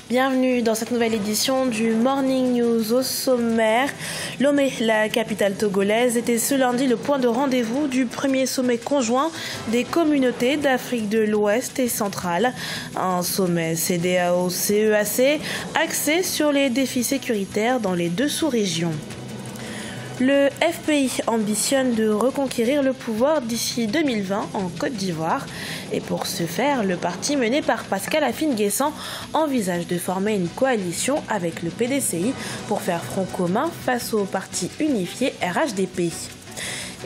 Bienvenue dans cette nouvelle édition du Morning News. Au sommaire. Lomé, la capitale togolaise, était ce lundi le point de rendez-vous du premier sommet conjoint des communautés d'Afrique de l'Ouest et centrale. Un sommet CEDEAO-CEAC axé sur les défis sécuritaires dans les deux sous-régions. Le FPI ambitionne de reconquérir le pouvoir d'ici 2020 en Côte d'Ivoire. Et pour ce faire, le parti mené par Pascal Afine-Guessant envisage de former une coalition avec le PDCI pour faire front commun face au parti unifié RHDP.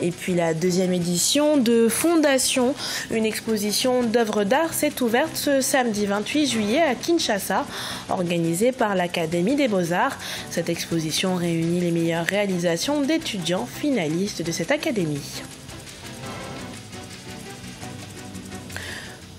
Et puis la deuxième édition de Fondation, une exposition d'œuvres d'art s'est ouverte ce samedi 28 juillet à Kinshasa, organisée par l'Académie des Beaux-Arts. Cette exposition réunit les meilleures réalisations d'étudiants finalistes de cette académie.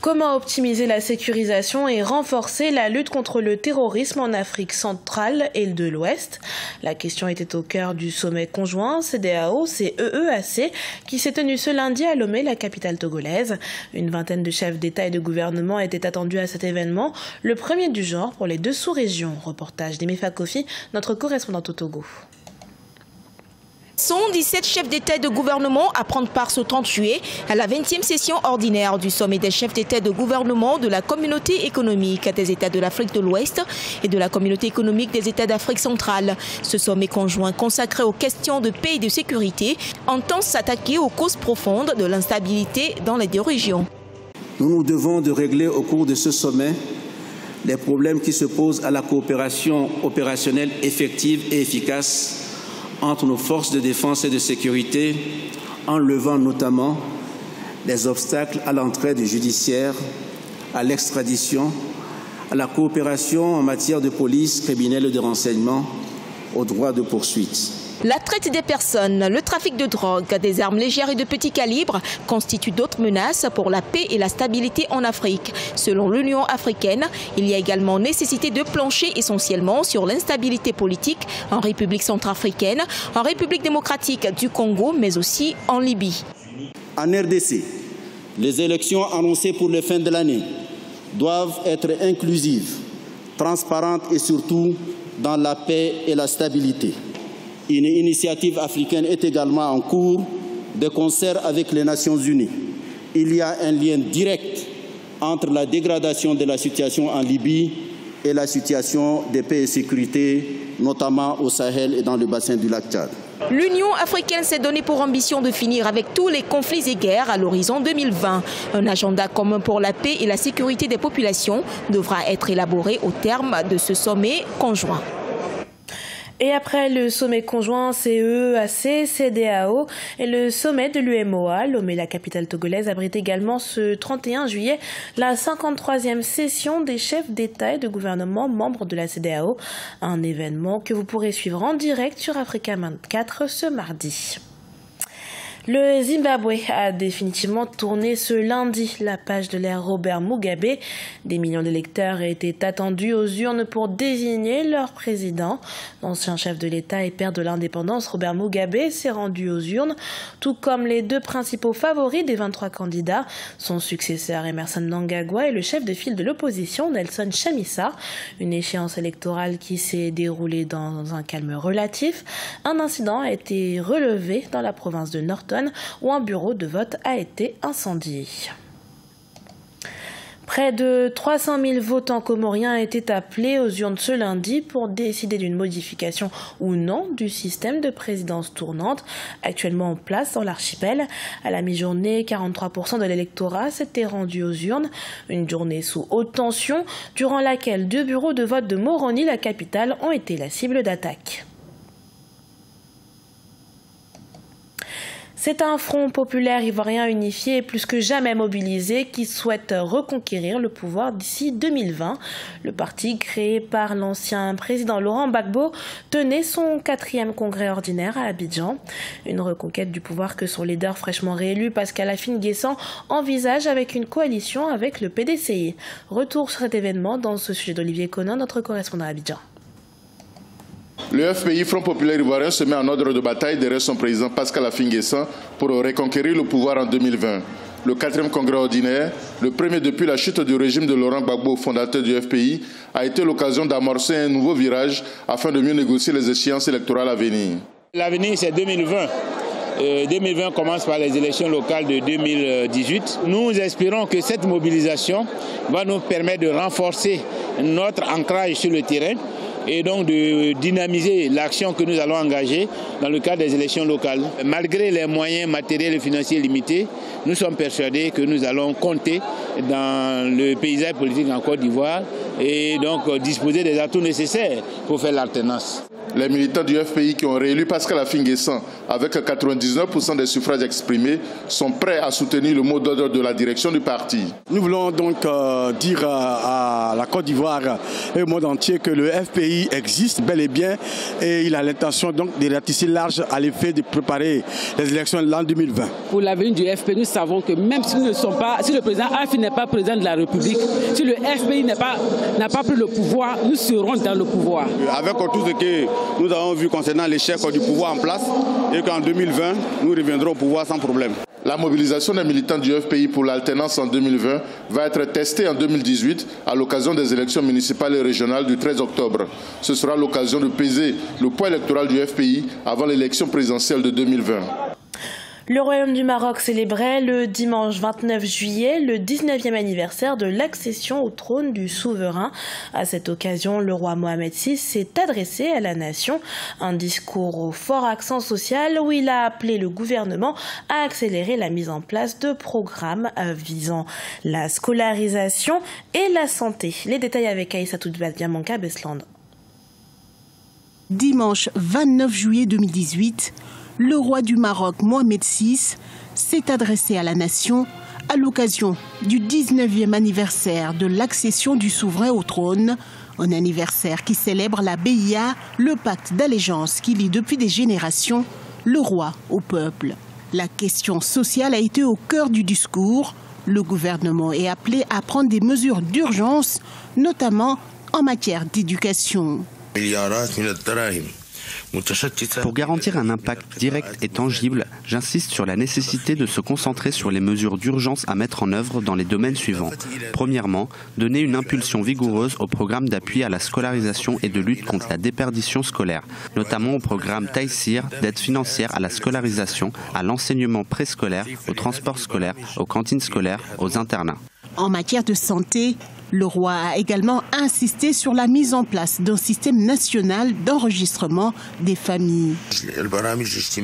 Comment optimiser la sécurisation et renforcer la lutte contre le terrorisme en Afrique centrale et de l'Ouest? La question était au cœur du sommet conjoint CEDEAO-CEAC qui s'est tenu ce lundi à Lomé, la capitale togolaise. Une vingtaine de chefs d'État et de gouvernement étaient attendus à cet événement, le premier du genre pour les deux sous-régions. Reportage d'Emefa Kofi, notre correspondante au Togo. 17 chefs d'État et de gouvernement à prendre part ce 30 juillet à la 20e session ordinaire du sommet des chefs d'État et de gouvernement de la communauté économique des États de l'Afrique de l'Ouest et de la communauté économique des États d'Afrique centrale. Ce sommet conjoint consacré aux questions de paix et de sécurité entend s'attaquer aux causes profondes de l'instabilité dans les deux régions. Nous nous devons de régler au cours de ce sommet les problèmes qui se posent à la coopération opérationnelle effective et efficace entre nos forces de défense et de sécurité, en levant notamment les obstacles à l'entraide judiciaire, à l'extradition, à la coopération en matière de police, criminelle et de renseignement, aux droits de poursuite. La traite des personnes, le trafic de drogue, des armes légères et de petit calibre constituent d'autres menaces pour la paix et la stabilité en Afrique. Selon l'Union africaine, il y a également nécessité de plancher essentiellement sur l'instabilité politique en République centrafricaine, en République démocratique du Congo, mais aussi en Libye. En RDC, les élections annoncées pour la fin de l'année doivent être inclusives, transparentes et surtout dans la paix et la stabilité. Une initiative africaine est également en cours de concert avec les Nations Unies. Il y a un lien direct entre la dégradation de la situation en Libye et la situation de paix et sécurité, notamment au Sahel et dans le bassin du lac Tchad. L'Union africaine s'est donnée pour ambition de finir avec tous les conflits et guerres à l'horizon 2020. Un agenda commun pour la paix et la sécurité des populations devra être élaboré au terme de ce sommet conjoint. Et après le sommet conjoint CEAC-CEDEAO et le sommet de l'UMOA, Lomé, la capitale togolaise, abrite également ce 31 juillet la 53e session des chefs d'État et de gouvernement membres de la CEDEAO, un événement que vous pourrez suivre en direct sur Africa 24 ce mardi. Le Zimbabwe a définitivement tourné ce lundi la page de l'ère Robert Mugabe. Des millions d'électeurs étaient attendus aux urnes pour désigner leur président. L'ancien chef de l'État et père de l'indépendance, Robert Mugabe, s'est rendu aux urnes, tout comme les deux principaux favoris des 23 candidats, son successeur Emmerson Mnangagwa et le chef de file de l'opposition, Nelson Chamisa. Une échéance électorale qui s'est déroulée dans un calme relatif. Un incident a été relevé dans la province de Norton, où un bureau de vote a été incendié. Près de 300 000 votants comoriens étaient appelés aux urnes ce lundi pour décider d'une modification ou non du système de présidence tournante actuellement en place dans l'archipel. À la mi-journée, 43% de l'électorat s'était rendu aux urnes. Une journée sous haute tension, durant laquelle 2 bureaux de vote de Moroni, la capitale, ont été la cible d'attaques. C'est un front populaire ivoirien unifié et plus que jamais mobilisé qui souhaite reconquérir le pouvoir d'ici 2020. Le parti créé par l'ancien président Laurent Gbagbo tenait son 4e congrès ordinaire à Abidjan. Une reconquête du pouvoir que son leader fraîchement réélu Pascal Afine-Guessant envisage avec une coalition avec le PDCI. Retour sur cet événement dans ce sujet d'Olivier Conin, notre correspondant à Abidjan. Le FPI, Front populaire ivoirien, se met en ordre de bataille derrière son président Pascal Afine-Guessant pour reconquérir le pouvoir en 2020. Le 4e congrès ordinaire, le premier depuis la chute du régime de Laurent Gbagbo, fondateur du FPI, a été l'occasion d'amorcer un nouveau virage afin de mieux négocier les échéances électorales à venir. L'avenir, c'est 2020. 2020 commence par les élections locales de 2018. Nous espérons que cette mobilisation va nous permettre de renforcer notre ancrage sur le terrain et donc de dynamiser l'action que nous allons engager dans le cadre des élections locales. Malgré les moyens matériels et financiers limités, nous sommes persuadés que nous allons compter dans le paysage politique en Côte d'Ivoire et donc disposer des atouts nécessaires pour faire l'alternance. Les militants du FPI qui ont réélu Pascal Affi-N'Guessan avec 99% des suffrages exprimés sont prêts à soutenir le mot d'ordre de la direction du parti. Nous voulons donc dire à la Côte d'Ivoire et au monde entier que le FPI existe bel et bien et il a l'intention donc de ratisser large à l'effet de préparer les élections de l'an 2020. Pour l'avenir du FPI, nous savons que même si nous ne sommes pas, si le président Affi n'est pas président de la République, si le FPI n'a pas pris le pouvoir, nous serons dans le pouvoir. Avec tout ce que nous avons vu concernant l'échec du pouvoir en place et qu'en 2020, nous reviendrons au pouvoir sans problème. La mobilisation des militants du FPI pour l'alternance en 2020 va être testée en 2018 à l'occasion des élections municipales et régionales du 13 octobre. Ce sera l'occasion de peser le poids électoral du FPI avant l'élection présidentielle de 2020. Le Royaume du Maroc célébrait le dimanche 29 juillet le 19e anniversaire de l'accession au trône du souverain. À cette occasion, le roi Mohamed VI s'est adressé à la nation. Un discours au fort accent social où il a appelé le gouvernement à accélérer la mise en place de programmes visant la scolarisation et la santé. Les détails avec Aïssatou Diamanka Besland. Dimanche 29 juillet 2018, le roi du Maroc, Mohamed VI, s'est adressé à la nation à l'occasion du 19e anniversaire de l'accession du souverain au trône, un anniversaire qui célèbre la BIA, le pacte d'allégeance qui lie depuis des générations le roi au peuple. La question sociale a été au cœur du discours. Le gouvernement est appelé à prendre des mesures d'urgence, notamment en matière d'éducation. Pour garantir un impact direct et tangible, j'insiste sur la nécessité de se concentrer sur les mesures d'urgence à mettre en œuvre dans les domaines suivants. Premièrement, donner une impulsion vigoureuse au programme d'appui à la scolarisation et de lutte contre la déperdition scolaire, notamment au programme Taïsir d'aide financière à la scolarisation, à l'enseignement préscolaire, au transport scolaire, aux cantines scolaires, aux internats. En matière de santé, le roi a également insisté sur la mise en place d'un système national d'enregistrement des familles.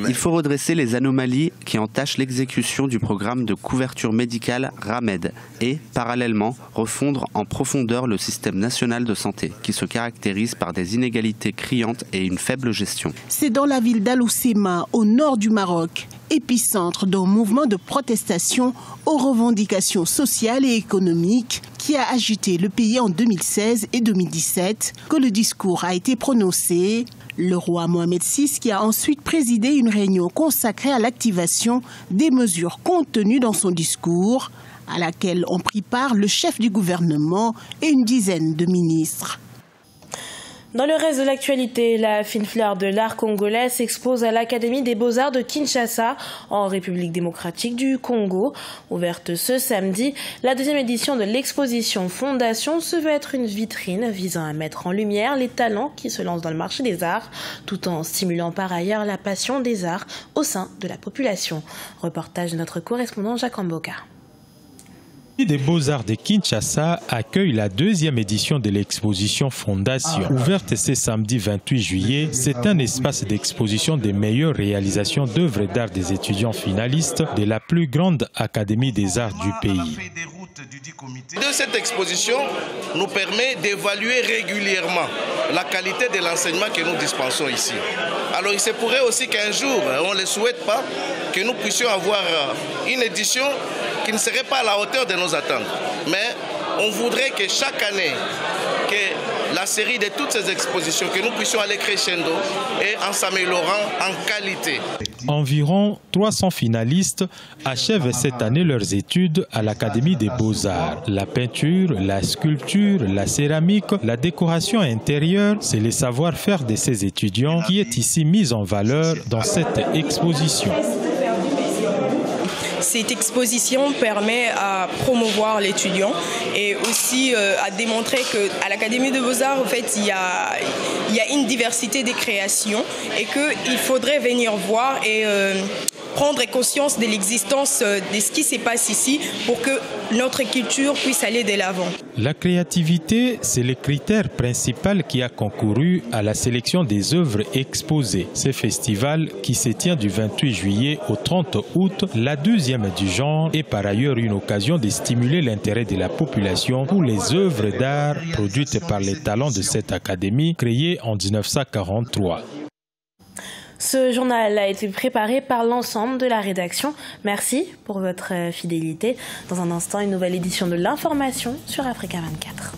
Il faut redresser les anomalies qui entachent l'exécution du programme de couverture médicale RAMED et, parallèlement, refondre en profondeur le système national de santé, qui se caractérise par des inégalités criantes et une faible gestion. C'est dans la ville d'Al-Hoceima, au nord du Maroc, épicentre d'un mouvement de protestation aux revendications sociales et économiques qui a agité le pays en 2016 et 2017, que le discours a été prononcé. Le roi Mohamed VI qui a ensuite présidé une réunion consacrée à l'activation des mesures contenues dans son discours, à laquelle ont pris part le chef du gouvernement et une dizaine de ministres. Dans le reste de l'actualité, la fine fleur de l'art congolais s'expose à l'Académie des Beaux-Arts de Kinshasa, en République démocratique du Congo. Ouverte ce samedi, la deuxième édition de l'exposition Fondation se veut être une vitrine visant à mettre en lumière les talents qui se lancent dans le marché des arts, tout en stimulant par ailleurs la passion des arts au sein de la population. Reportage de notre correspondant Jacques Amboka. Des Beaux-Arts de Kinshasa accueille la deuxième édition de l'exposition Fondation. Ouverte ce samedi 28 juillet, c'est un espace d'exposition des meilleures réalisations d'œuvres d'art des étudiants finalistes de la plus grande académie des arts du pays. Cette exposition nous permet d'évaluer régulièrement la qualité de l'enseignement que nous dispensons ici. Alors il se pourrait aussi qu'un jour, on ne le souhaite pas, que nous puissions avoir une édition qui ne serait pas à la hauteur de nos attentes. Mais on voudrait que chaque année, que la série de toutes ces expositions, que nous puissions aller crescendo et en s'améliorant en qualité. Environ 300 finalistes achèvent cette année leurs études à l'Académie des Beaux-Arts. La peinture, la sculpture, la céramique, la décoration intérieure, c'est le savoir-faire de ces étudiants qui est ici mis en valeur dans cette exposition. cette exposition permet à promouvoir l'étudiant et aussi à démontrer qu'à l'Académie de Beaux-Arts, en fait, il y a une diversité des créations et qu'il faudrait venir voir et prendre conscience de l'existence de ce qui se passe ici pour que notre culture puisse aller de l'avant. La créativité, c'est le critère principal qui a concouru à la sélection des œuvres exposées. Ce festival, qui se tient du 28 juillet au 30 août, la deuxième du genre, est par ailleurs une occasion de stimuler l'intérêt de la population pour les œuvres d'art produites par les talents de cette académie créée en 1943. Ce journal a été préparé par l'ensemble de la rédaction. Merci pour votre fidélité. Dans un instant, une nouvelle édition de l'information sur Africa 24.